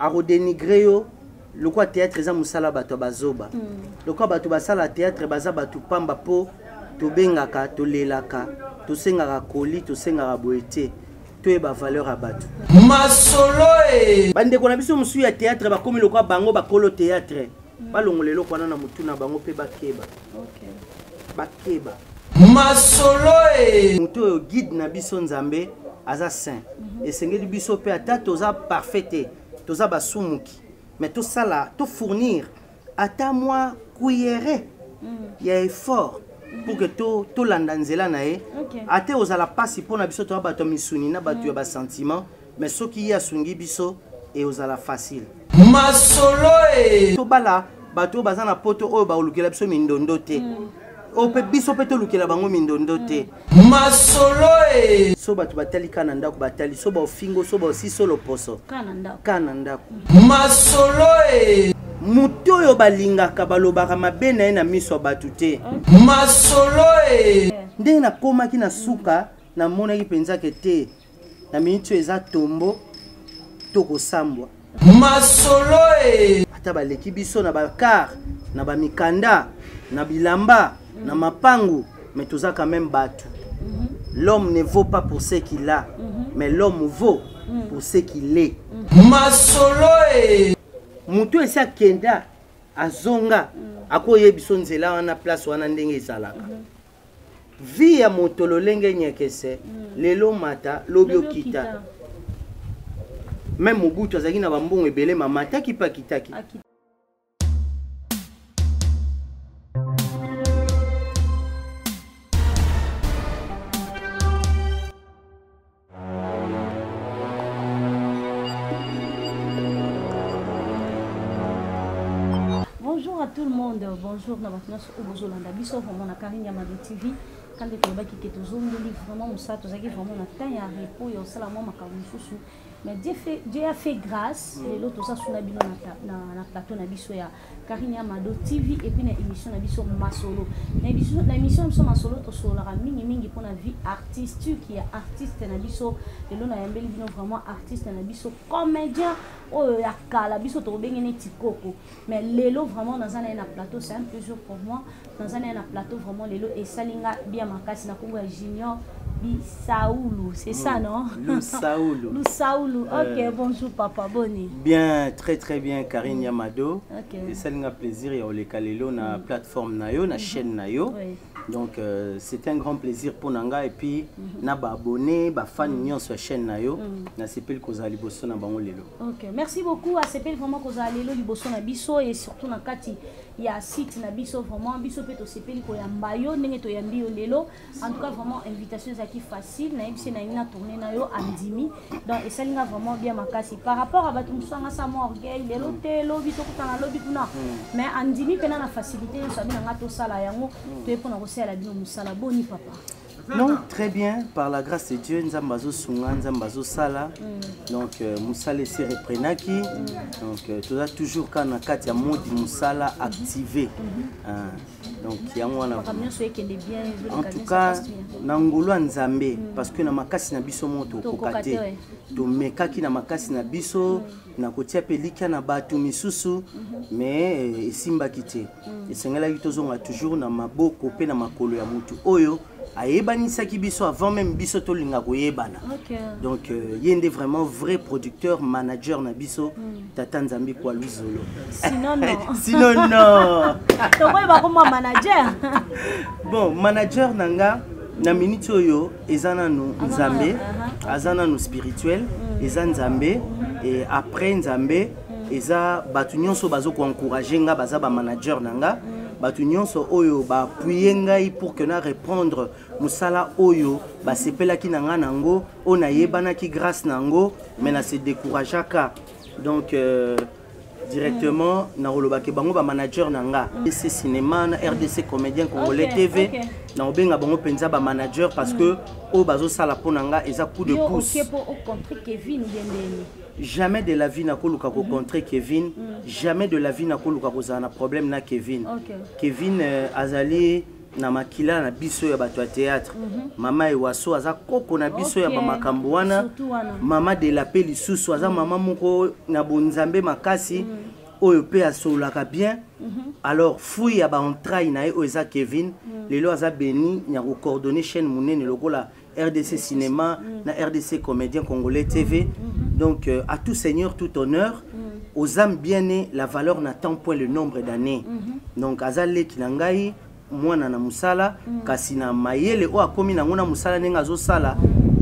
arodénigrer yo le quoi théâtre eza musala bato bazoba le quoi bato basala théâtre baza bato pamba po to bengaka to lelaka to sengaka koli to sengaka boete to e ba valeur à bato masolo e bande ko na biso musu ya théâtre ba komi le quoi bango ba kolo théâtre balongolelo kwana na mutuna bango pe bakeba bakeba masolo e muto guide na biso nzambe aza saint esengeli biso pe ata toza parfait toza basumuki mais tout ça là tout fournir ata moi cuillère il y a effort pour que tout landanzela nae ate ozala pasi pona biso to bato misuni na bato ya ba sentiment mais soki ya sungi biso et ozala facile masolo e to bala bato bazana poto oyo ba olukela biso mindondo te o pe biso pe to lukela bango mindondo te masolo e so bato batali kana ndako batali so ba ofingo so ba osi solo poso kana ndako masolo e muto yo balingaka balobaka mabe na ye na miso bato te masolo e ndenge nakomaki na suka namonaki mpenza ke te na miniti eza tombo to kosambwa masolo e ata baleki biso na bakar na bamikanda na bilamba na mapangu mais toza quand même bato l'homme ne vaut pas pour ce qu'il a mais l'homme vaut pour ce qu'il est masolo e mutu esa kenda azonga akoye biso nzela wana place wana ndenge ezalaka vie ya moto lolenge nyekese lelo mata lobi okita même mobutu azalaki na bambongo ebele mamata kipa kitaki Bonjour à tout le monde, bonjour dans votre noce au Bozolanda Biso, vraiment na Karine Yamado TV. Quand les Toba qui est aux ondes, vraiment, on s'attend à vraiment na temps à repos et au salamon makamususu. Mais Dieu a fait grâce et l'autre ça sur la bino na plateau na biso ya Karine Yamado TV et puis na émission na biso Masolo. Na émission biso Masolo to solo la mingi pour la vie artistique qui est artiste na biso et l'on a yambeli bino vraiment artiste na biso comédien oh ya kala biso to bengene tikoko. Mais lelo vraiment dans un plateau c'est un plaisir pour moi dans un plateau vraiment lelo et salinga bien makasi na Congo Junior Saoulou, c'est ça non? Lou Saoulou. Ok, bonjour papa, bonne. Bien, très bien Karine Yamado. Et ça n'a plaisir et on les calelo na plateforme nayo, na chaîne nayo. Donc c'est un grand plaisir pour Nanga et puis na ba abonné, ba fan union sur la chaîne nayo, na sepel koza liboso na bango lelo. Ok, merci beaucoup à sepel vraiment koza lelo liboso na biso et surtout na kati il y a site na biso vraiment biso peut to sepel ko ya mbayo ndenge to ya mbio lelo. En tout cas vraiment invitation qui facile na ebisi na ina tourner na yo andimi. Donc et ça linga vraiment bien makasi par rapport à batum sanga sa mo orgueil lelo te lobi to kutana lobi kuna. Mais andimi pena na facilité yo sabi na ngato sala yango to epona à la Musala. Boni papa. Non, très bien, par la grâce de Dieu, nous avons Sunga, nous avons Sala. Donc, Moussala s'est reprenaki. Donc, tu as toujours quand on a un mot de Moussala activé. Donc, il y a un en tout cas, Nangolo Nzambe, parce que na makasi na biso moto kokate. To mekaki na makasi na biso, na kotia pelika na batu misusu, mais simba kite. Et sengela kitozonga toujours na maboko pe na makolo ya mutu. Oyo ayebanisaki biso avant même biso tolinga koyebana. Donc yende vraiment vrai producteur, manager na biso Tata Nzambi kwa Louis Zolo. Sinon non. Sinon non. Tokoy ba comme manager. Bon, manager nanga na minute oyo ezana nu Nzambe, azana nu spirituel, eza Nzambe et après Nzambe eza batu nyonso bazo ko encourager nga baza ba manager nanga. Batu nyonso oyo ba appuyer ngai pour que na répondre musala oyo ba sepela ki nanga nango ona yebana ki grâce nango mais na se décourageaka. Donc directement na rolobake bango ba manager nanga RDC cinéma na RDC comédien congolais TV na obenga bango penza ba manager parce que o bazo sala ponanga eza coup de pouce. OK pour contrer Kevin Dembélé. Jamais de la vie n'a koluka ko contrer Kevin, jamais de la vie n'a koluka ko za na problème na Kevin. Kevin azali na makila na biso ya bato ya théâtre mama Ewaso aza koko na biso ya bamakambo wana mama de la paix lisusu aza mama moko na bonzambe makasi oyo pe asolaka bien alors fouille ya baentraille na ye oyo eza Kevin lelo aza beni nya coordonner chaîne monene lokola RDC Cinéma na RDC Comédien Congolais TV donc à tout seigneur tout honneur aux âmes bien-nées la valeur n'attend point le nombre d'années donc azale kinangai mwana na musala kasi na mayele o akomi na ngona musala nenga zo sala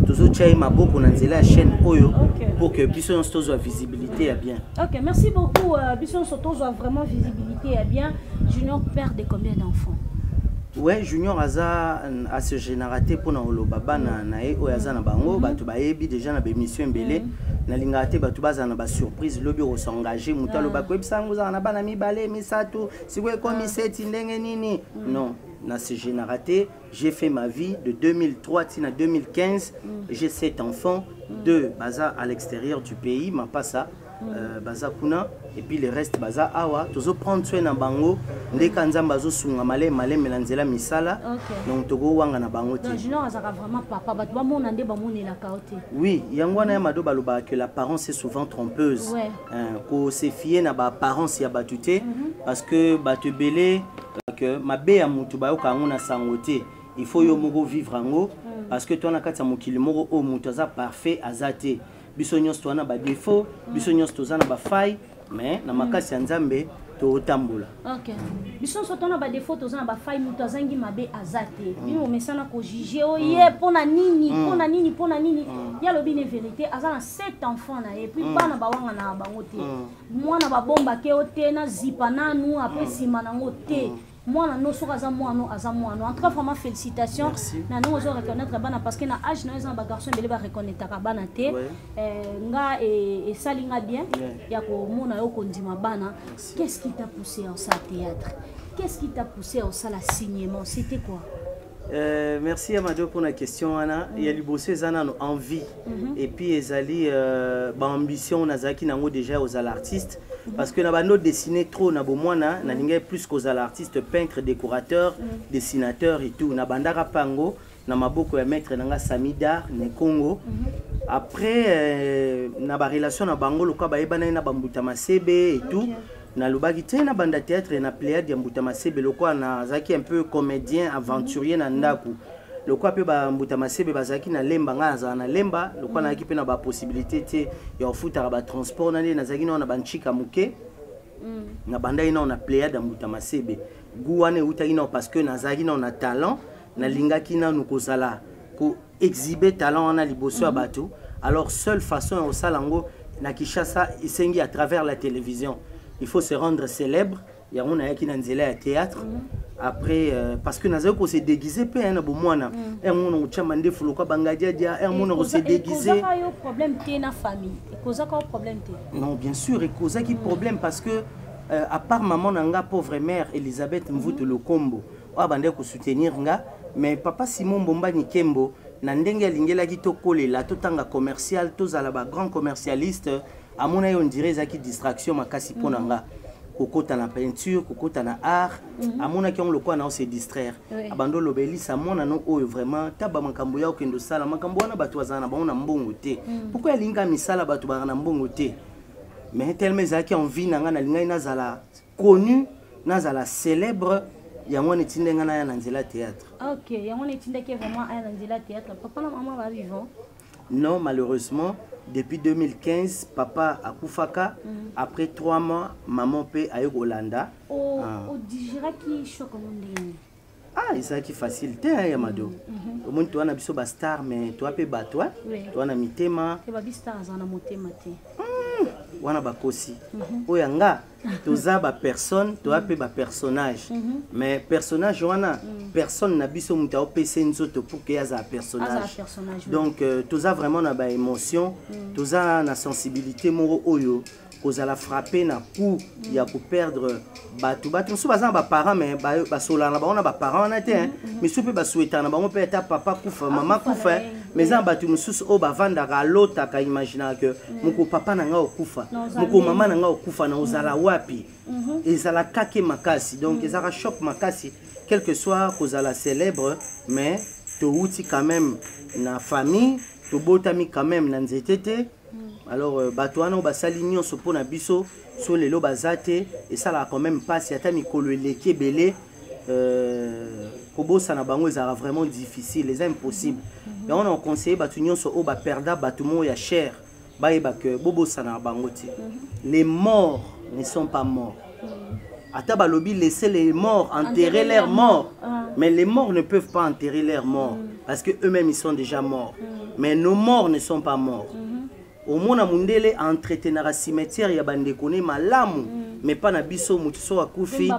tozo tchaye maboko na nzela ya chaîne oyo pour que biso nyonso tozwa visibilité ya bien. OK, merci beaucoup biso nyonso tozwa vraiment visibilité ya bien. Junior père de combien d'enfants? Ouais, Junior aza à se générater pour na oloba bana na e oyo aza na bango bato bayebi déjà na bémission mbele na linga te bato baza na ba surprise lobi o s'engager mutalo ba kwebisa nguza na bana mibale misatu sikwe komi seti ndenge nini non na se générater j'ai fait ma vie de 2003 à 2015 j'ai 7 enfants 2 baza à l'extérieur du pays ma pas ça baza kuna et puis le reste baza awa tozo prendre soin na bango ndeka nzamba zo sunga male melanzela misala donc togo wanga na bango te. Junior azaka vraiment papa bato ba mona nde ba monela kaote. Oui, yangwana ya mado baloba que l'apparence est souvent trompeuse. Ko se fier na ba apparence ya batute parce que batu belé que mabe ya mutu ba yoka ngona sangote il faut yo moko vivre ango parce que toi na kati ya mokili moko o mutu aza parfait azate biso nyonso twana ba défaut biso nyonso tozana ba faille mais na makasi ya nzambe to tambola. OK, biso nyonso twana ba défaut tozana ba faille mutu azangi mabe azate bino mesana ko juger o ye pona nini ya lobi ne vérité azana 7 enfants na et puis bana ba wanga na bango te mwana ba bomba ke o te na zipa nanu après sima nango te moi non soka za moi non en tout cas vraiment félicitations na nous on reconnaître bana parce que na âge na un garçon belé ba reconnaître ka bana te nga et salinga bien ya ko mona yo ko ndima bana. Qu'est-ce qui t'a poussé en ça théâtre? Qu'est-ce qui t'a poussé en ça la signement? C'était quoi? Merci Amado pour la question Anna. Il y a du bossé zana envie et puis ezali ba ambition nazaki nango déjà aux artistes parce que na bando dessiner trop na bomwana na ninga plus qu'aux artistes peintres décorateurs dessinateurs et tout na bandaka pango na maboko ya maître nanga Samida ne Congo après na ba relation na bango loka ba ebana na bambuta masebe et tout na lubaki te na banda théâtre na pléiade ya mbuta masebe lokwa na zaki un peu comédien aventurier na ndaku lokwa pe ba mbuta masebe bazaki na lemba nga za na lemba lokwa na ki pe na ba possibilité te ya ofuta ba transport na na zaki na banchika muke na banda ina na pléiade ya mbuta masebe guwane uta ina parce que na zaki na talent na lingaki na nukozala ko exhiber talent na liboso ya bato alors seule façon au salango na Kinshasa isengi à travers la télévision. Il faut se rendre célèbre. Il y a un qui a théâtre. Après, parce que nous avons se déguisé, peu un bon moine. Un monde où chamandé fuluka bangadia dia, un monde où se déguisé. Cause a problème t'es na famille. Cause a problème t'es. Non, bien sûr, et cause qui problème parce que à part maman nanga pauvre mère Elisabeth Mvuto le combo, wa bande ko soutenir nga, mais papa Simon Bomba ni Kembo, na ndenge lingela ki to kolela to tanga commercial, to zala ba grand commercialiste. À mon avis, on dirait que distraction makasi ponanga. Kokota na peinture, kokota na art. À mon avis, on le quoi na se distraire. Abando lobeli sa mona no oyo vraiment taba makambo ya okendo sala makambo na batu azana ba na mbongo te. Pourquoi linga misala batu ba na mbongo te? Mais tellement zaki envie nanga na linga nazala connu, nazala célèbre. Yango netinde ngana ya nzela théâtre. OK, yango netinde ke vraiment ya nzela théâtre. Papa na maman va vivant? Non, malheureusement. Depuis 2015, papa a koufaka. Après 3 mois, maman paie à Yolanda. Oh, digéra qui choque mon ding. Ah, c'est qui facile, t'es Yamado. Au moins, tu as un abisso star, mais tu as peu battu. Tu as un mitema. Tu as star, tu as un motema. Wana bakosi. Oyanga, toza ba personne, toi pe ba personnage. Mais personnage wana, personne na biso muta opese nzoto pour que yaza personnage. Donc toza vraiment na ba émotion, toza na sensibilité moro oyo, kozala frapper na coup ya ko perdre batu so baza ba parents mais ba sola na ba on a ba parents na te mais so pe ba souhaiter na ba on peut être papa kufa, maman kufa. mais ça batu mususu o bavanda ka lota ka imaginer que moko papa nanga okufa moko mama nanga okufa na ozala wapi ezala kake makasi donc ezala choc makasi quel que soit kozala célèbre mais to outi quand même na famille to botami quand même na nzetete alors bato wana basali nyonso pona biso so lelo bazate et ça là quand même passe ata mikolo eleki ebele kobosa na bango ezala vraiment difficile les impossible mais on a conseillé bato nyonso o ba perda bato mo ya cher bayeba que bobosa na bango ti les morts ne sont pas morts ata balobi laisser les morts enterrer leurs morts mais les morts ne peuvent pas enterrer leurs morts parce que eux-mêmes ils sont déjà morts mais nos morts ne sont pas morts au mona mundele entretenir à cimetière ya bande kone malamu mais pas na biso mutu so akufi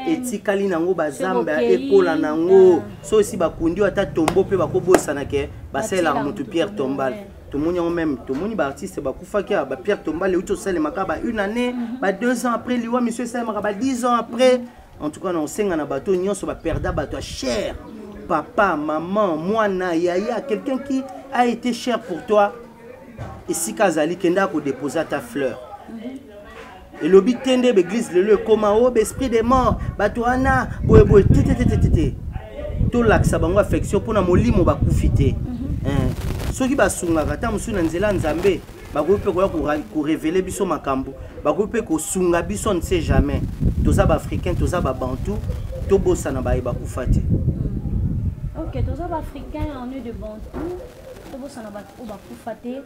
etikali nango bazamba ekola nango so si bakundi ata tombo pe bakobosa na ke basela mutu Pierre Tombal tout le monde même tout le monde artiste bakufa ki ba Pierre Tombal uto sale makaba une année ba 2 ans après liwa monsieur sale makaba 10 ans après en tout cas on senga na bato nyonso ba perda bato cher papa maman mwana yaya quelqu'un qui a été cher pour toi. Et si Kazali Kenda ko déposer ta fleur. Et l'obi tende l'église le comment oh esprit des morts batoana boye tete to laksa bango affection pona molimo bakufite soki basunga kata musuna nzela nzambe bakope ko révéler biso makambo bakope ko sunga biso ne sait jamais toza ba africain toza ba bantu to bossa na ba bakufate. OK toza ba africain on est de bantu ça n'a pas fait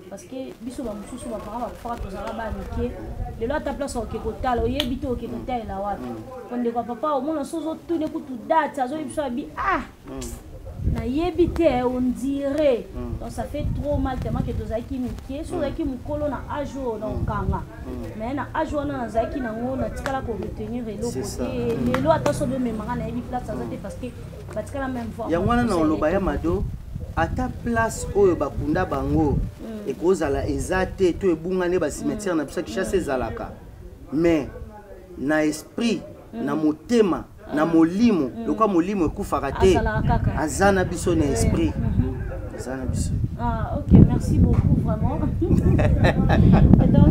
parce que biso ba mususu ba para ba fora tozala ba mike le lo ta place au kekotala o yebito o kekotala la wapi konde kwa papa o mona sozo tune kutu data zo biso abi na yebite on dirait donc ça fait trop mal tellement que tozaki mike so zaki mukolo na ajo donc kanga mais na ajo na zaki na ngona tikala ko retenir le côté le lo attention de memanga na yebi place ça parce que batikala même voir ya ngwana na lobaya mado à ta place oyo bakunda bango et kozala ezate to ebungane ba cimetière na biso ki chasse ezalaka mais na esprit na motema na molimo lokwa molimo ekufaka te azana biso na esprit azana biso. Ah OK merci beaucoup vraiment donc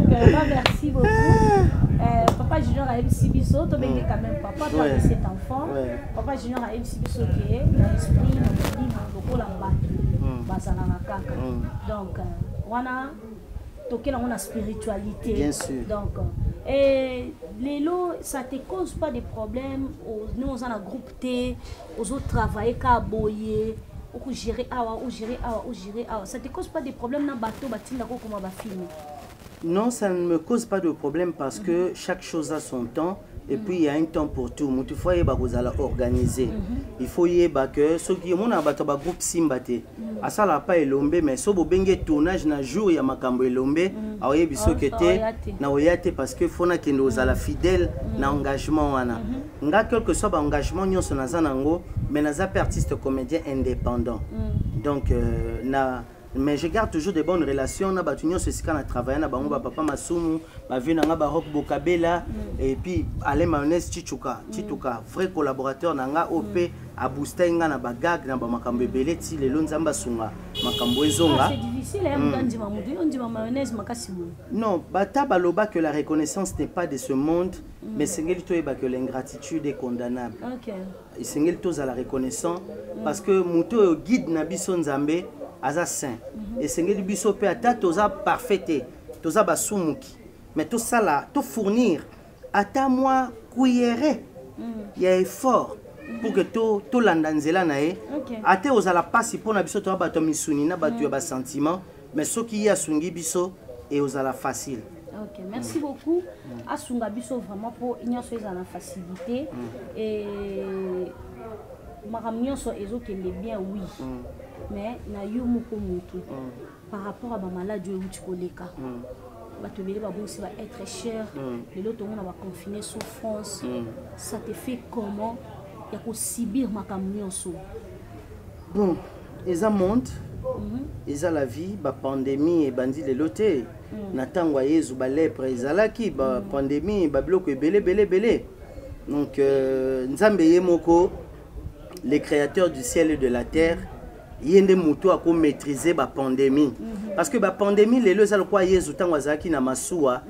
merci beaucoup papa Junior a MC biso to benge quand même papa toi de cet enfant papa Junior a MC biso qui est l'esprit na molimo lokola mbatu basala na kaka donc wana tokela on a spiritualité bien sûr donc et lelo ça te cause pas de problème nous on a groupe T aux autres travailler ka boyer ou gérer awa ou gérer awa ça te cause pas de problème na bateau batinda ko comment ba filmer. Non, ça ne me cause pas de problème parce que chaque chose a son temps et puis il y a un temps pour tout. Il faut y organiser. Il faut y que ceux qui ont un groupe Simbate, à ça la pas elombe mais so bo benge tournage na jour ya makambo elombe, aoye biso kete na oyate parce que faut na kendo za la fidèle na engagement wana. Nga quel que soit ba engagement nyonso na zanango, mais na za artiste comédien indépendant. Donc mais je garde toujours des bonnes relations na batunyo ce sika na travailler na bango ba papa Masumu ba vina nga ba Rock Bokabela et puis Alain Mayonnaise Chichuka vrai collaborateur na nga OP a booster nga na bagag na ba makambo ebele ti lelo nzamba sunga makambo ezonga. C'est difficile hein ndima mudu ndima Mayonnaise makasi mu. Non bata baloba que la reconnaissance n'est pas de ce monde mais sengeli to eba que l'ingratitude est condamnable. OK. Et sengeli to za la reconnaissance parce que muto guide na biso nzambe aza saint et sengeli biso pe ata toza parfaité toza basumuki mais tout ça là tout fournir ata moi kuyere ya effort pour que to landa nzela na e ata ozala pasi pona biso to bato misuni na bato ya ba sentiment mais soki ya sungi biso et ozala facile. OK, merci beaucoup. Asunga biso vraiment pour ignorer la facilité et makamnyo so ezokende bien oui. Mais na yo moko mutu par rapport à ma maladie où tu koleka bato bele ba bosi va être cher les autres on va confiner souffrance ça te fait comment ya ko subir makamnyo so bon eza monde eza la vie ba pandémie et bandi les loté na tango yezu ba lèpre ezalaki ba pandémie ba biloko belé donc nzambe ye moko les créateurs du ciel et de la terre yende moto ako maîtriser ba pandémie parce que ba pandémie lelo za lokwa Yesu tango azaki na masuwa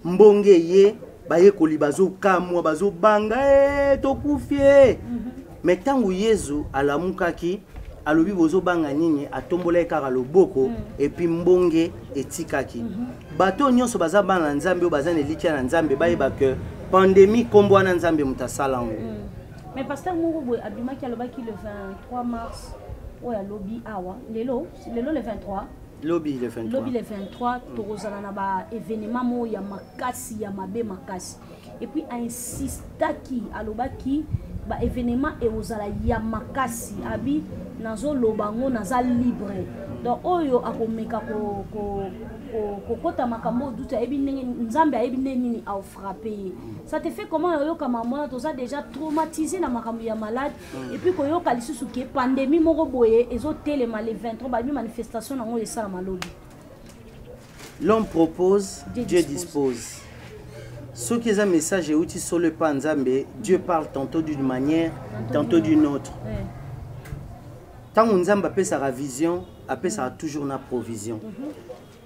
mbonge ye ba ye koli bazo kamwa bazo banga tokufie mais tango Yesu alamukaki alobi bozo banga nini atombola ekaka loboko et puis mbonge etikaki bato nyonso baza bana nzambe o baza ne likia na nzambe bayeba que pandémie kombo na nzambe mutasalango mais pasteur Mouroubou abimaki alobaki le 23 mars oya lobi awa lelo le 23 lobi le 23 tozala na ba événement mo ya makasi ya mabe makasi et puis a insistaki alobaki ba événement et ozala ya makasi abi nazo lobango naza libre donc oyo akomeka ko kota makambo duta ebi nzambe ebi nini a frappé ça te fait comment yo kama mona toza déjà traumatisé na makambo ya malade et puis ko yo kalisusu ke pandémie moko boye ezo telema le 23 ba manifestation nango esala malobi. L'homme propose, Dieu dispose. Ce qui est un message outil sur le panzambe, Dieu parle tantôt d'une manière, tantôt d'une autre. Tant qu'on nzamba peut sa vision, après ça a toujours na provision.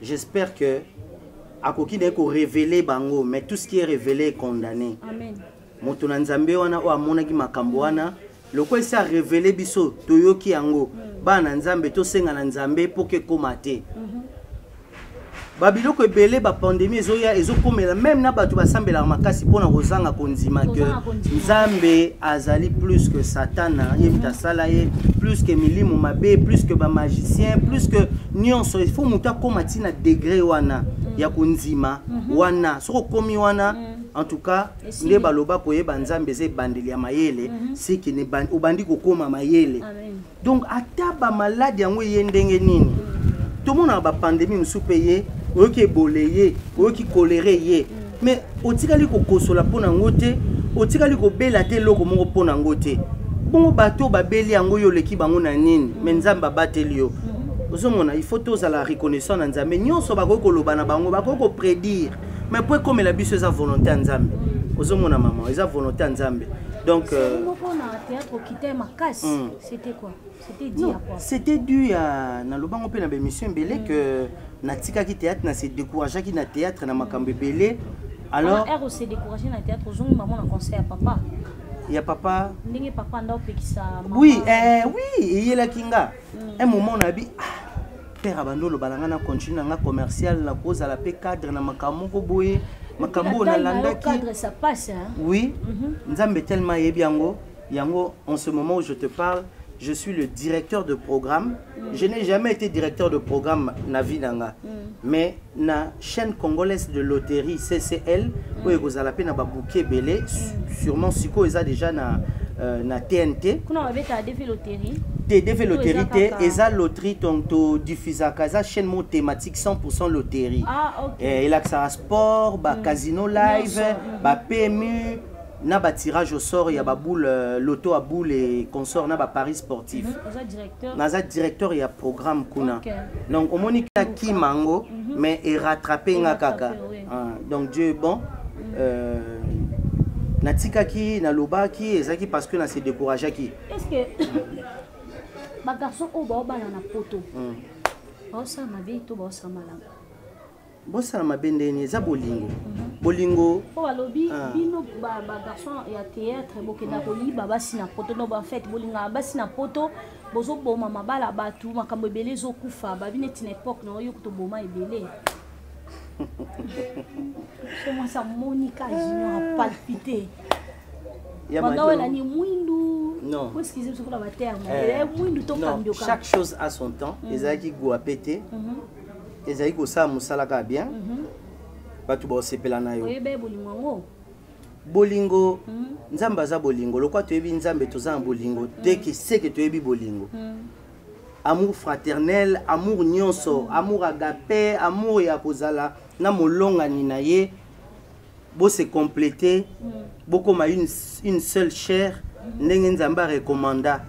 J'espère que à koki n'est ko révéler bango, mais tout ce qui est révélé est condamné. Amen. Moto na nzambe wana o amona ki makambo wana, loko ça révélé biso toyoki yango, ba na nzambe to senga na nzambe pour que komate. Babiloko ebele ba pandémie ezoya ezokomela même na bato basambela makasi pona kozanga konzima que nzambe azali plus que satana yebita sala ye plus que milimu mabe plus que ba magicien plus que nyonso il faut muta komati na degré wana ya konzima wana soko komi wana en tout cas nde baloba koyeba nzambe ze bandeli ya mayele c'est que ne obandi kokoma mayele donc ata ba malade yango ye ndenge nini tout le monde a ba pandémie msupeye oyoki eboleye oyoki kolere ye mais otikali kokosola mpona yango te otikali kobela te eloko moko mpona yango te bongo bato babeli yango yo oleki bango na nini mais nzambe abateli yo ozomona il faut tozala reconnaissant na nzambe nyonso bakoki koloba na bango bakoki koprédire mais po ekomela biso eza volonté ya nzambe ozomona mama eza volonté ya nzambe donc c'était quoi? C'était dû à quoi? C'était dû à na lobango pe na bémission belé que natika ki théâtre na se décourager ki na théâtre na makambe belé alors on s'est découragé na théâtre ozongi maman na concert papa il y a papa ndenge papa nda opekisa oui oui il la kinga un moment on a dit père abandolo balanga na continue na commercial na cause à la pe cadre na makambo ko boye makambo na landa ki cadre ça passe hein oui nzambe tellement yebi yango en ce moment où je te parle je suis le directeur de programme. Je n'ai jamais été directeur de programme na vie nanga. Mais na chaîne congolaise de loterie CCL où vous allez appeler na babouké belé sûrement siko eza déjà na TNT. Kuna avait ta DV loterie. DV loterie te eza loterie donc to diffusa kaza chaîne mo thématique 100% loterie. Ah OK. Et il a sport, ba casino live, ba PMU na ba tirage au sort ya ba boule loto à boule et consort na ba paris sportif naza directeur ya programme kuna donc omoni ka ki mango mais et rattraper nga kaka donc Dieu est bon na tikaki na lobaki ezaki parce que na se décourager ki est-ce que ba garçon o ba bana na poto ba ça ma vie to ba ça malanga bosala mabendeni eza bolingo bolingo po balobi bino ba garçon ya théâtre bokenda koliba basi na poto no ba fête bolinga basi na poto bozo boma mabala batu makambo ebele zokufa babine tina époque no yo kuto boma ebele comment ça Monica Junior a palpité ya madonna ni mwindu non parce qu'ils sont sur la terre mwindu to kambio chaque chose a son temps ezaki go apéter ezali kosala mosalaka bien bato bosepela na yo bolingo nzambe aza bolingo lokwa toyebi nzambe toza na bolingo teke seke toyebi bolingo amour fraternel amour nyonso amour agape amour ya kozala na molongani na ye bose compléter bokoma une seule chair ndenge nzambe recommanda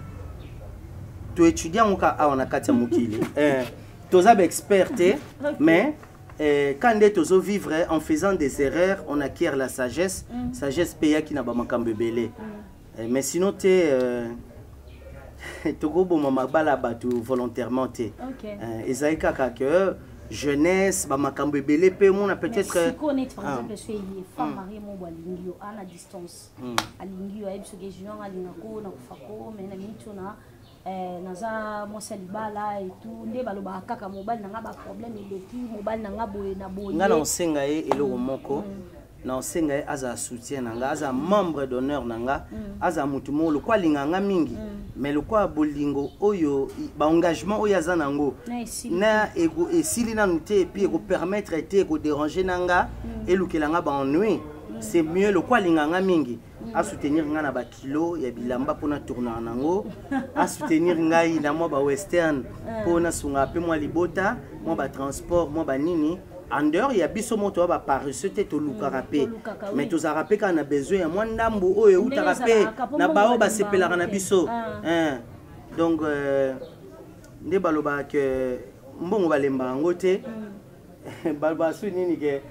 to étudiant ngoka awa na kati ya mokili tous les experts, mais quand on vivre en faisant des erreurs, on acquiert la sagesse. Sagesse paya qui n'a pas manqué belé. Mais sinon, Togo mama bala batu volontairement te. Ezali kaka que jeunesse ba makambo ebele pe mona peut-être si connaître par exemple ce femme mariée mon bolingo à la distance alingio et ce que junior alingako na kufako mais na mitu na naza mo salibala et tout nde baloba kaka mobile na nga ba problème eleki mobile na nga boye na boye nga na senga e eloko moko na senga e aza soutien nanga aza membre d'honneur nanga aza mutu mo lo kwa linganga mingi mais le quoi bolingo oyo ba engagement oyo aza nango na ego esili na nuté et puis ego permettre été ego déranger nanga et lukelanga ba ennui c'est mieux le quoi linganga mingi à soutenir nga na ba kilo ya bilamba pona tourner nango à soutenir ngai na mo ba western pona sunga pe mo libota mo ba transport mo ba nini en dehors il y a biso moto ba paresseux te to luka rapé mais to za rapé quand on a besoin ya moi ndambo oyo uta rapé na bao ba sepelaka na biso donc nde baloba que mbongo balemba ngote balba su nini ke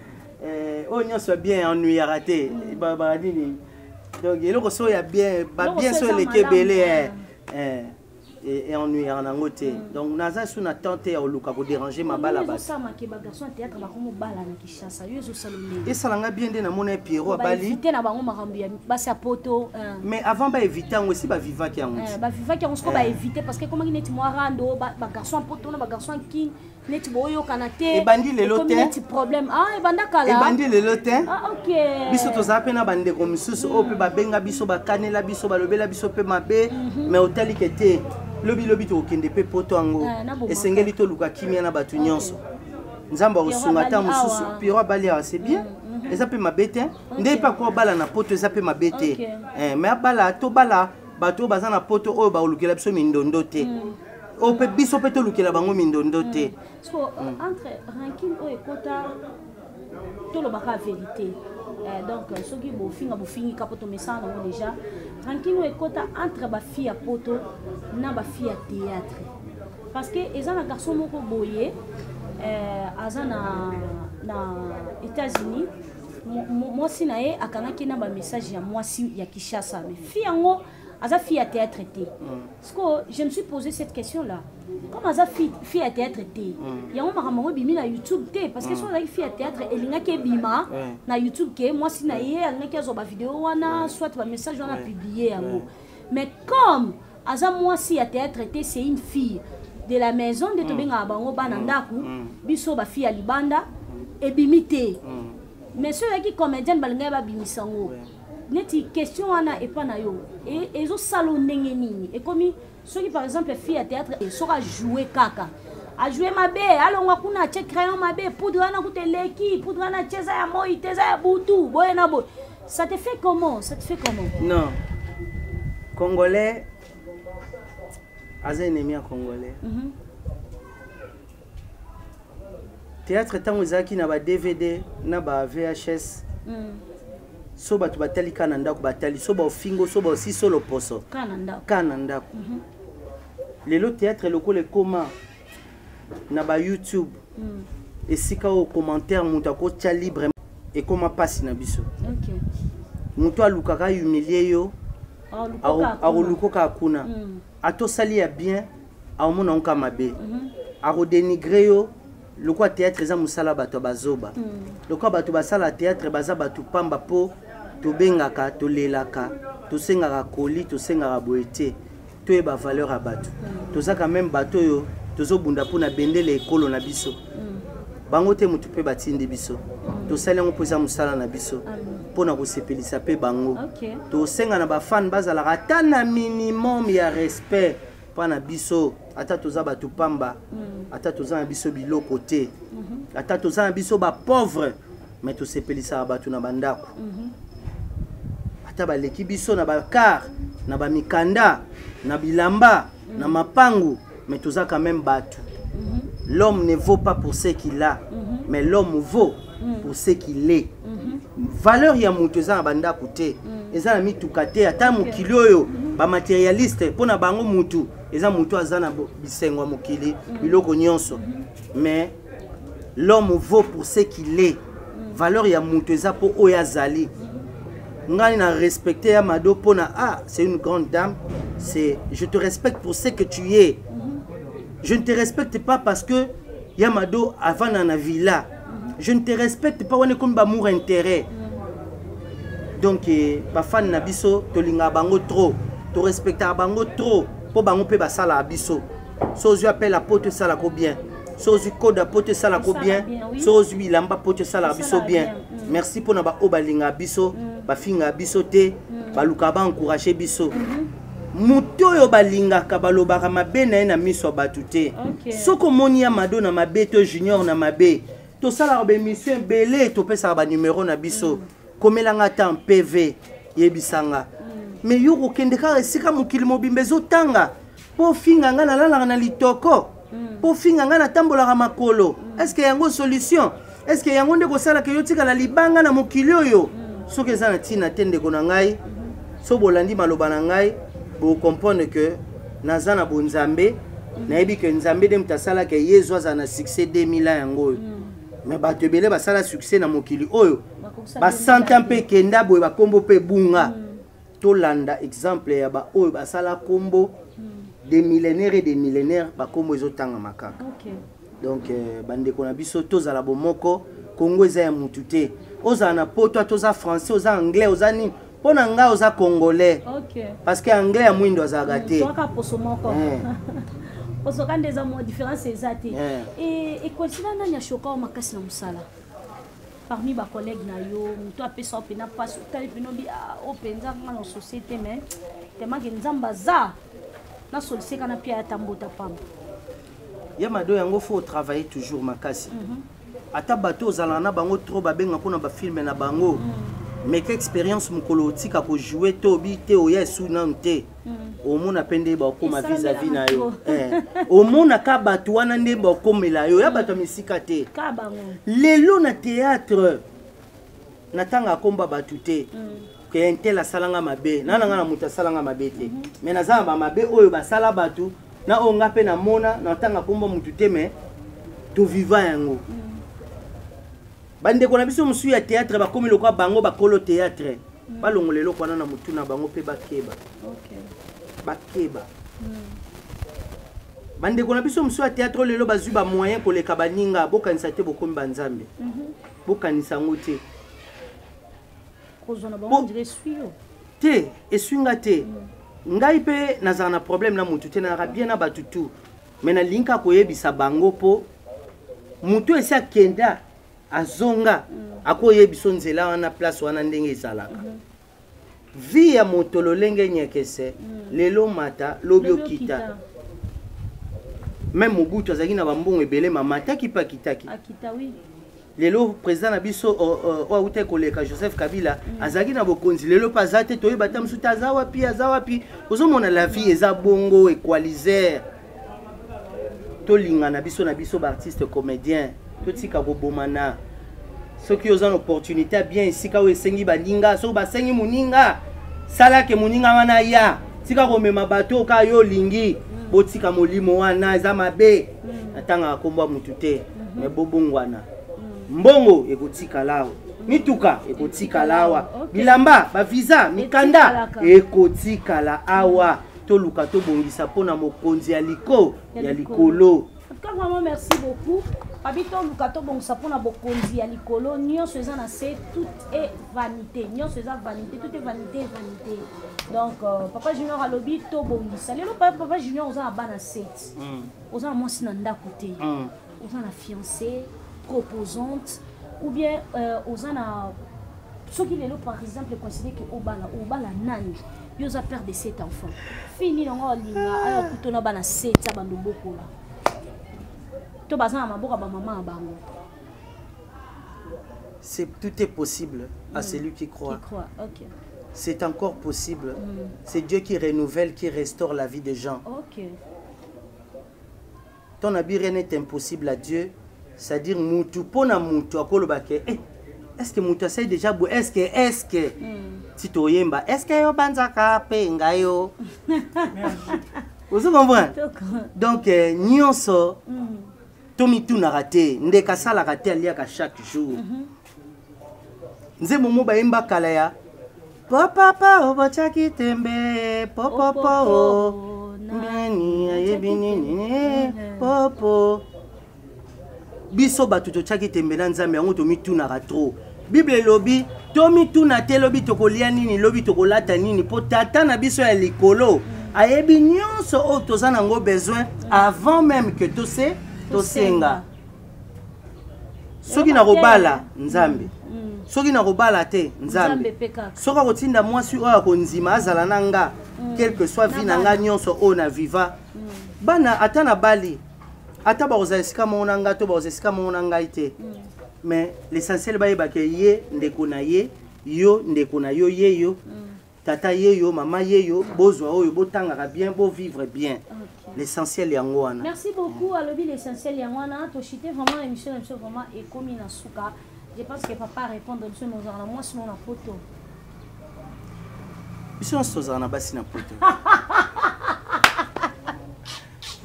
o nyonso bien ennuyé raté ba nini donc eloko so ya bien ba bien so le kebele et ennuyé en angoté donc naza sous na tente au luka ko déranger ma bala ba ça ma ke ba garçon théâtre ba komo bala na Kinshasa yo zo salomé et ça langa bien de na mona Pierrot bali éviter na bango makambo ya basi ya poto mais avant ba éviter aussi ba viva ki yango ba viva ki yango ba éviter parce que comment net mo rando ba garçon poto na ba garçon kin net boyo kanate et bandi le lote petit problème et banda kala et bandi le lote OK biso to za pe na bande ko misusu o pe ba benga biso ba kanela biso ba lobela biso pe mabe mais otali kete lobi to kende pe poto ango esengeli to luka kimia na batu nyonso nzamba osunga ta mususu Pierrot bali c'est bien eza pe mabete nde pa ko bala na poto eza pe mabete mais bala to bala bato baza na poto oyo ba olukela biso mindondo te o pe biso pe to lukela bango mindondo te so entre ranking o ekota to lo baka vérité donc ce qui bofingi kapoto mesana mo déjà tranquille ekota entre ba fille à poto na ba fille à théâtre parce que ezana garçon moko boye azana na États-Unis moi sinae akanaki na ba message ya mwasi ya Kinshasa mais fille yango aza fille à théâtre té parce que je me suis posé cette question là comme aza fille à théâtre té yango makambo bimi na YouTube té parce que so la fille à théâtre elinga ke bima na YouTube ke moi sinae alingaki azo ba vidéo wana soit ba message wana publier yango mais comme aza mwasi à théâtre té c'est une fille de la maison de tobenga bango bana ndaku biso ba fille à libanda et bimité mais ceux qui comédienne balinga ba bimisango neti question wana et pas na yo et ezo salon ndenge nini et comme ceux qui par exemple fille à théâtre sera jouer kaka a jouer mabe alongwa kuna che crayon mabe poudre na kuteleki poudre na cheza ya moi teza ya butu boye na boy ça te fait comment non congolais aza ennemi à congolais théâtre tango ezaki na ba DVD na ba VHS so batu batali kana ndako batali so ba ofingo so ba aussi solo poso kana ndako lelo théâtre lokole koma na ba YouTube esika o commentaire mutu akotia libre et koma pasi na biso mutu alukaka humilier yo arolukoka akuna atosali ya bien aomona onka mabe arodénigrer yo le quoi théâtre eza musala bato bazoba le quoi bato basala théâtre baza bato pamba po to bengaka to lelaka to sengaka koli to sengaka boete to eba valeur a bato to za quand même bato yo to zo bunda pona bendele ekolo na biso bango te mutu pe batindi biso to salengo poza musala na biso pona ko sepelisa pe bango to senga na ba fan bazala ata na minimum ya respect pana biso ata toza batu pamba ata toza na biso biloko te ata toza na biso ba pauvre mais to sepelisa batu na bandako ata baleki biso na ba car na ba mikanda na bilamba na mapangu mais toza quand même batu l'homme ne vaut pas pour ce qu'il a mais l'homme vaut pour ce qu'il est valeur ya mutu eza na bandako te eza na mituka te ata mokili oyo ba matérialiste pona bango mutu eza mutu azana bisengo mokili biloko nyonso mais l'homme vaut pour ce qu'il est valeur ya mutu eza po oyo azali ngani na respecter ya mado pona c'est une grande dame c'est je te respecte pour ce que tu es. Je ne te respecte pas parce que Yamado avant dans la villa. Je ne te respecte pas, on est comme amour intérêt. Donc, les fans nabiso, tolinga bango trop, to respecte bango trop, pour bango pe basala abiso. Sozu appelle la pote sala ko bien. Sozu code à pote sala ko bien. Sozu bilamba pote sala abiso bien. Merci pour na ba obalinga abiso, ba finga abiso te, ba luka ba encourager biso. Muto yo balinga ka balobaka mabe na na miso batute. Soko moni ya mado na mabe to junior na mabe. To sala ba mission belé to pesa ba numéro na biso. Komelanga ta PV yebisanga. Mais yo okendeka esika mokili mobimbe zotanga. Po finga nga na lala na litoko. Po finga nga na tambola makolo. Est-ce que yango solution? Est-ce que yango ndeko sala ke yotika la libanga na mokili oyo? Soki za na tina tende ko na ngai. So bolandi maloba na ngai. Vous comprenez que Nazana Bonzambe, Naïbi que Nzambe dem tasala que Yesu a un succès 2000 ans. Mais Batebele va sala succès na mokili oyo. Ba santampe kenda boy ba kombo pe bunga. Tolanda exemple ya ba oyo ba sala kombo des millénaires et des millénaires ba kombo ezotanga makaka. Donc bande ko na biso tozala bomoko Congo eza ya mutute. Oza na poto toza français, oza anglais, oza ni pour nga oza congolais. Parce que anglais a mwindo azagate. Toka posomoko. Posoka ndeza mo différence ezate. Et continue na nyachoka o makasi na musala. Parmi ba collègues na yo, muto apesa opena passe tali pinobi o penza na société mais tellement que nzamba za na soliseka na pia tambota pam. Yamado yango faut travailler toujours makasi. Ata bato ozala na bango trop babenga ko na ba film na bango. Mais quelle expérience mukolo tika ko jouer tobi te oya su nante au mona pende ba ko ma vis-à-vis na yo au mona ka bato wana nde ba ko mela yo ya bato misika te ka bango lelo na théâtre natanga komba batute que intela salanga mabe nana ngana muta salanga mabe te mais nazamba mabe oyo ba sala batu na onga pe na mona natanga komba mutute mais to vivant yango bande kona biso musu ya théâtre ba komi lokwa bango ba kolo théâtre ba longolelo kwana na mutu na bango pe bakeba bakeba bande kona biso musu ya théâtre lelo bazwi ba moyen ko leka baninga bokanisa te bokomi banzambe bokanisa ngote kozona bango dire suyo te eswinga te ngai pe nazana problème na mutu te na bien na batutu mais na linka ko yebisa bango po mutu esa kenda azonga akoye biso nzela wana place wana ndenge ezalaka vi ya motolo lenge nyekese lelo mata lobi okita même Mobutu azaki na bambongo ebele mamata kipa kitaki akita oui lelo président na biso o uta koleka Joseph Kabila azaki na bokonzi lelo pazate toyeba tamsu tazawa pi ozomona la vie eza bongo equaliser tolinga na biso ba artiste comédien totika kobomana soki oza na opportunité bien esika oyo esengi baninga soki basengi moninga salake moninga wana ya tika komema bato ka yo lingi botika molimo wana eza mabe atanga akomba mutu te me bobongwana mbongo ekotika lawa mituka ekotika lawa bilamba ba visa mikanda ekotika la awa toluka tobongisa pona mokonzi ya likolo. Vraiment merci beaucoup. Habito lukato bon sapona bokonzi ya likolo nyo seza na c'est tout est vanité. Nyo seza vanité, tout est vanité. Donc papa Junior alobi to bongisa. Lelo papa Junior oza na bana 7. Oza na mwasi na ndako te. Oza na fiancée, proposante ou bien oza na soki lelo par exemple considérer que obala nani. Yoza père de 7 enfants. Fini ngo linga aya kutona bana 7 abando bokola. Tout est possible à celui qui croit. Okay. C'est encore possible. C'est Dieu qui renouvelle, qui restaure la vie des gens. Ton habit rien n'est impossible à Dieu. C'est-à-dire, moutou, pona moutou, est-ce que moutou essaye déjà, est-ce que, Tito Yemba, est-ce que yo banzaka penga yo? Vous comprenez? Donc, nyonso, Tomi tout n'a raté, ndeka sala raté aliaka chaque jour. Nze momo ba imba kalaya Papa obachaki tembe popopo nani ayebi nini popo biso batu tochaki tembe na nzambe yango tomitunaka trop. Bible lobi tomituna te lobi tokolia nini lobi tokolata nini po tata na biso ya likolo ayebi nyonso oyo toza nango besoin avant même que tosenga. Soki na kobala nzambe soki na kobala te nzambe soki akotinda mwasi oyo akonzima azala na nga quel que soit vie na nga nyonso oyo na viva bana ata na bali ata bakozala esika mongo na nga to bakozala esika mongo na ngai te mais l'essentiel bayebake ye ndeko na ye yo ndeko na yo ye yo tata ye yo mama ye yo bozwa oyo botangaka bien bovivre bien. L'essentiel yango wana. Merci beaucoup à l'objet l'essentiel yango wana to chité vraiment émission vraiment ekomi na suka. Je pense que papa répondre sur nos armes moi sinon na photo. Biso nyonso na basi na poto.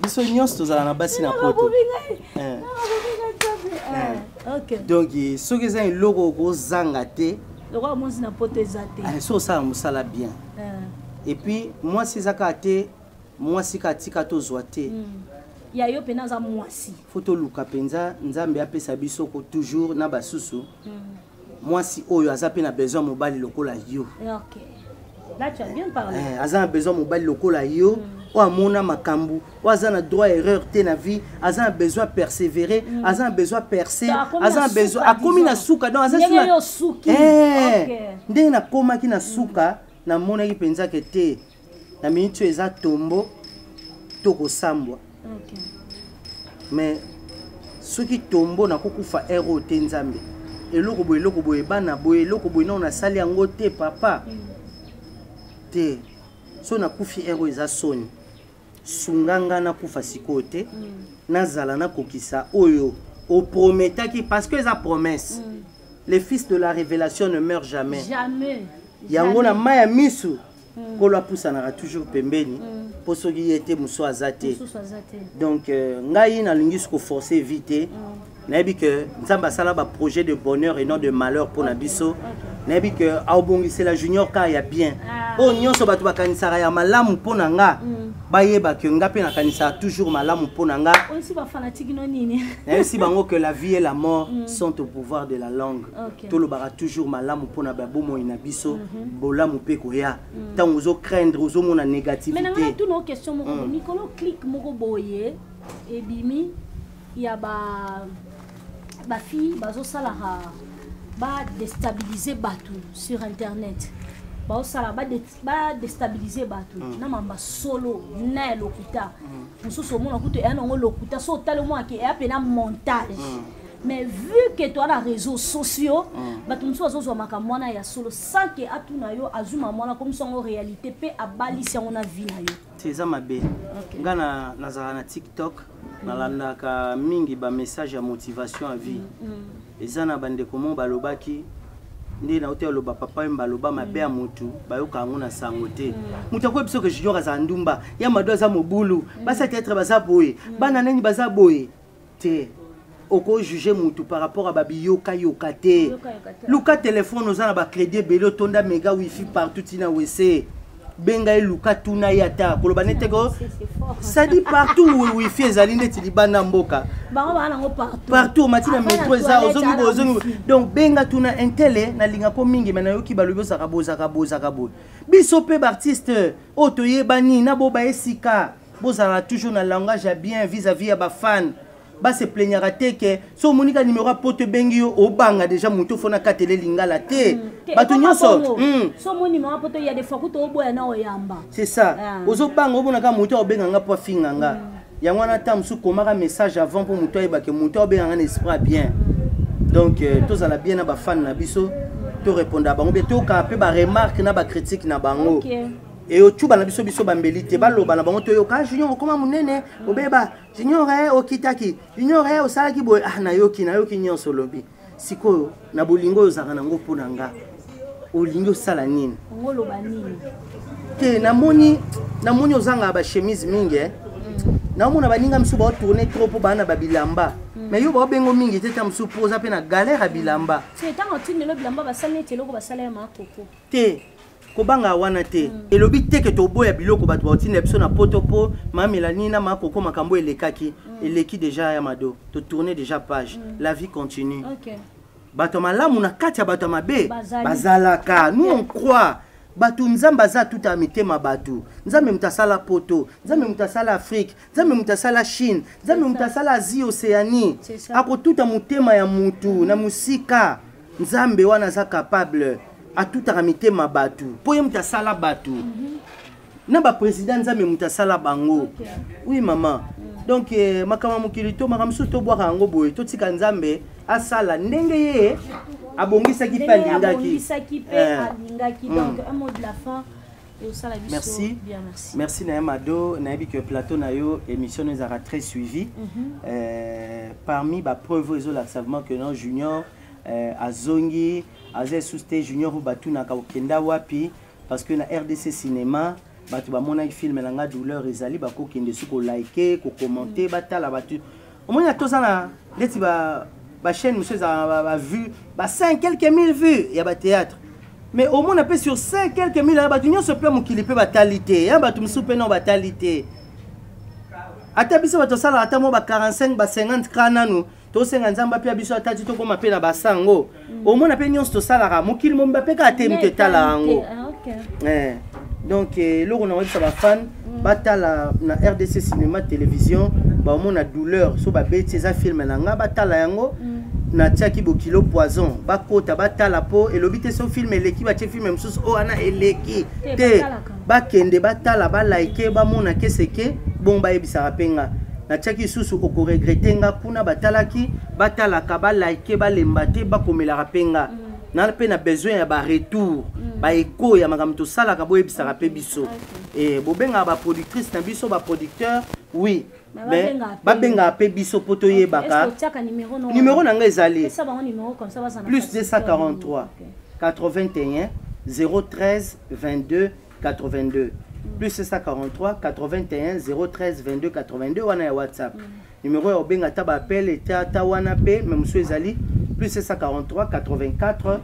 Biso nyonso na basi na poto. OK. Donc soki eza eloko kozanga te. Loko monzi na poto ezate. So ça musala bien. Et puis moi si zaka te moi si katika tozwa te. Ya yo pena za mwasi. Photo luka penza nzambe apesa biso ko toujours na basusu. Mwasi oyo aza pe na besoin mobali lokola yo. OK. Là tu as bien parlé. Aza na besoin mobali lokola yo. O amona makambu, o aza na droit erreur te na vie, aza na besoin persévérer, aza na besoin percer, aza na besoin akomi na suka donc aza suka. Ndenge na koma ki na suka na mona ki penza ke te. Na minute eza tombo toko sambwa. OK. Mais soki tombo na kokufa ero te nzambe. Eloko boye bana boye eloko boye na sali yango te papa. Te. So na kufi ero eza soni. Sunganga na kufa sikote. Nazala na kokisa oyo. O prometaki parce que eza promesse. Les fils de la révélation ne meurent jamais. Jamais. Yango na maya misu. Kolo apusanaka toujours pembeni po soki yete muso azate. Donc ngai na lingi ko forcer vite. Nayebi que nzamba sala ba projet de bonheur et non de malheur pour na biso. Nayebi que aobongisi la junior ka ya bien. O nyonso batu bakanisaka ya malamu pona nga. Bayeba que nga pe na kanisa toujours malamu pona nga. Aussi ba fanatique no nini. Nayebi bango que la vie et la mort sont au pouvoir de la langue. Tout le bara toujours malamu pona babu mo ina biso. Bolamu pe koya. Tant ozo craindre ozo mona négativité. Mais na tout nos questions moko Nicolo clique moko boye et bimi ya ba fille bazo salara ba déstabiliser batu sur internet. Ba osala ba déstabiliser batu na mamba solo na lokuta. Mususu mona kuto ya ngo lokuta so talo mo ke ya pena montage. Mais vu que tu as les réseaux sociaux, batu mususu azo makambo na ya solo sans que atuna yo azuma mona comme ça en réalité pe abali si on a vie na yo. C'est ça ma bé. Ngana nazara na TikTok nalandaka mingi ba message ya motivation à vie. Ezana bande comment balobaki ndi na hotel loba papa mbaloba mabe ya mutu bayoka ngo na sango te. Mutu ko biso que junior za ndumba ya mado za mobulu basa peut-être baza boye bana nani baza boye te. Oko juger mutu par rapport à babiyoka yokate. Luka téléphone ozana ba crédit belo tonda méga wifi partout tina wese. Benga luka tuna yata koloba nete ko ça dit partout où wifi ezali neti libana mboka partout matina métro eza ozongi donc benga tuna intele na linga ko mingi mena yoki balobi zaka boza biso pe artiste otoyebani na boba esika bozala toujours na langage bien vis-à-vis ya ba fan ba se plaignera te que so monika numéro pote bengi yo obanga déjà muto fona katele lingala te batu nyonso so mon numéro pote ya des fois ko to boya na oyamba c'est ça ozo banga obona ka muto obenga nga po finganga yango na tam su komaka message avant pour muto eba que muto obenga na esprit bien donc tous ala bien na ba fan na biso to répondre bango be to ka pe ba remarque na ba critique na bango et au tuba na biso bambelite baloba na bango to yo ka junior okoma munene obeba junior okitaki junior osalaki boy na yoki nyonso lobi siko na bolingo ozaka nango pona nga olingo sala nini ngoloba nini te namoni ozanga ba chemise mingi na mona baninga msu ba tourner trop po bana babilamba mais yo ba bengo mingi te tam su poza pe na galère bilamba c'est tant otine le bilamba ba salé te loko ba salé ma koko te kobanga wana te elobi te ke toboya biloko bato baotina biso na poto po ma Mélanie na ma koko makambo elekaki eleki déjà ya mado to tourner déjà page la vie continue bato malamu na kati ya bato mabe bazalaka nous on croit bato nzambe aza tout a mitema bato nzambe mutasala poto nzambe mutasala Afrique nzambe mutasala Chine nzambe mutasala Asie Océanie ako tout a mutema ya mutu na musika nzambe wana za capable a tout a mitema bato po ye mutasala bato na ba président nzambe mutasala bango oui maman donc makama mukilito makamsu to bwaka yango boye to tika nzambe asala ndenge ye abongisaki pe alingaki donc un mot de la fin et au salaire merci bien merci na Mado na yebi que plateau na yo émission nous a très suivi parmi ba preuve zo l'activement que non junior azongi azé sousté junior ou batuna ka okenda wapi parce que na RDC cinéma batu ba mona film na nga douleur ezali ba ko kende su ko liker ko commenter batala batu au moins to sana leti ba chaîne monsieur a vu 5 quelques mille vues il y a théâtre mais au moins on appelle sur 5 quelques mille ba tu se peut mon kilipe batalité ya ba tu msupe non batalité ata biso ba to sala ata mo ba 45 ba 50 kananu to senga nzamba pia biso ata to koma pe na basango au moins on appelle nyonso to sala mo kili mo mbape ka temte tala ngo donc loko na websa ba fan batala na RDC cinéma télévision ba au moins na douleur so ba beti za film na nga batala yango na tiaki bokilo poison bakota batala po elobite so film eleki ba che film msusu o ana eleki te bakende batala ba like ba mona keseke bon ba yebisa rapenga na tiaki susu oko regretter nga kuna batalaki batalaka ba like ba lembate ba komela rapenga na pe na besoin ya ba retour ba eko ya makamto sala ka bo yebisa rape biso bobenga ba productrice na biso ba producteur oui mais babenga pe biso poto yebaka numéro na nga ezali plus 243 81 013 22 82 plus 243 81 013 22 82 wana ya WhatsApp numéro ya obenga ta ba appel eta wana pe même so ezali plus 243 84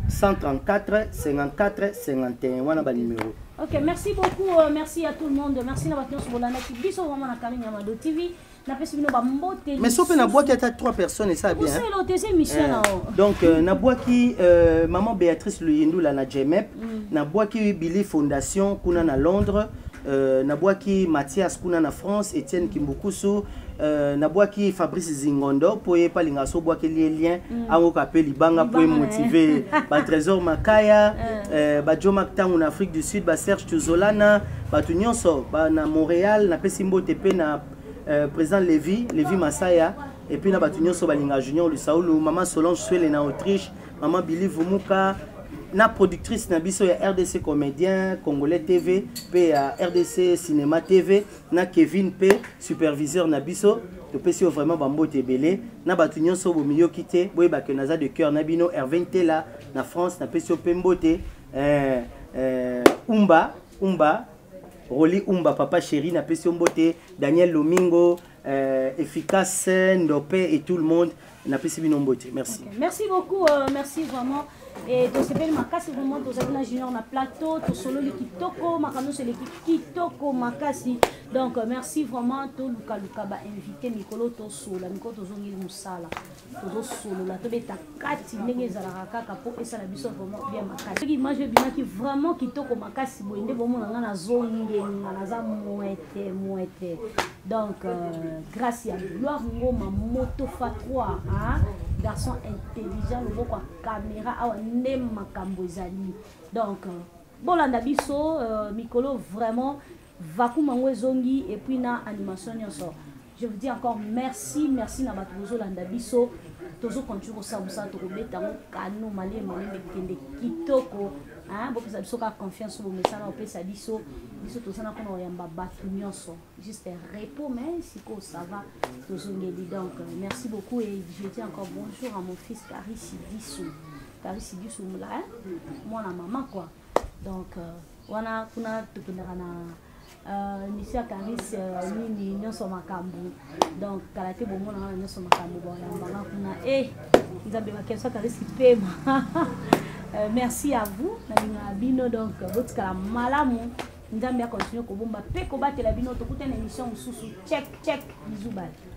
134 54 51 wana ba numéro. Ok, merci beaucoup, merci à tout le monde, merci à votre Bolana qui biso vraiment na Karine Mado TV. Na pesi bino ba mbote. Mais sauf na bois qui a 3 personnes et ça bien. C'est l'autre émission là. Donc na bois qui maman Béatrice Luyindu la na JMEP, na bois qui Billy Fondation kuna na Londres, na bois qui Mathias kuna na France, Étienne Kimbukusu, na bois qui Fabrice Zingondo pour y pas linga so bois qui lien ango kapeli banga pour motiver ba Trésor Makaya, ba Joe Mactan en Afrique du Sud, ba Serge Tuzolana, ba tunyonso ba na Montréal na pesimbo tepe na président Lévi Masaya et puis na ba tunyonso ba linga Junior Lusaulu, maman Solange Suele na Autriche, maman Billy Vumuka na productrice na biso ya RDC comédien Congolais TV pe ya RDC Cinéma TV na Kevin P superviseur na biso to pesi vraiment bambote belé na batu nyonso bo milieu kité boye ba ke naza de cœur na bino Hervé Tela na France na pesi pembote Umba Roli Umba papa chéri na pesi mbote Daniel Lomingo efficace Ndope et tout le monde na pesi bino mbote merci. Okay. Merci beaucoup merci vraiment. Et donc c'est bien makasi vraiment tous les juniors na plateau tous solo les kitoko makano c'est l'équipe kitoko makasi donc merci vraiment tout luka ba invité Mikolo to solo Mikolo to zongi musala to solo la to beta kati ndenge za la kaka po esa la biso vraiment bien makasi image bien qui vraiment kitoko makasi boende bomo na na zongi na za moete donc grâce à gloire ngoma moto fatwa hein garçon intelligent le beau caméra a nem makambo ezali donc bolanda biso Mikolo vraiment vakuma ngwezongi et puis na animation nyonso je vous dis encore merci na bato bozolanda biso tozo continue kosabusa to kobeta ngo kano malema kende kitoko hein bopesa biso ka confiance au message opesa biso tozana kono yamba bato nyonso juste repos mais siko ça va tozongeli donc merci beaucoup et je dis encore bonjour à mon fils Karis Dissou là moi la maman quoi donc wana kuna tukundana na Monsieur Karis nini nyonso makambu donc kalate bomo na nyonso makambu bona mbanga kuna nzambe bakesa Karis pema Merci à vous. Na bino donc votre malamu. Nzambe a continué ko bomba pe ko batela bino to kutena émission mususu check bisous bye.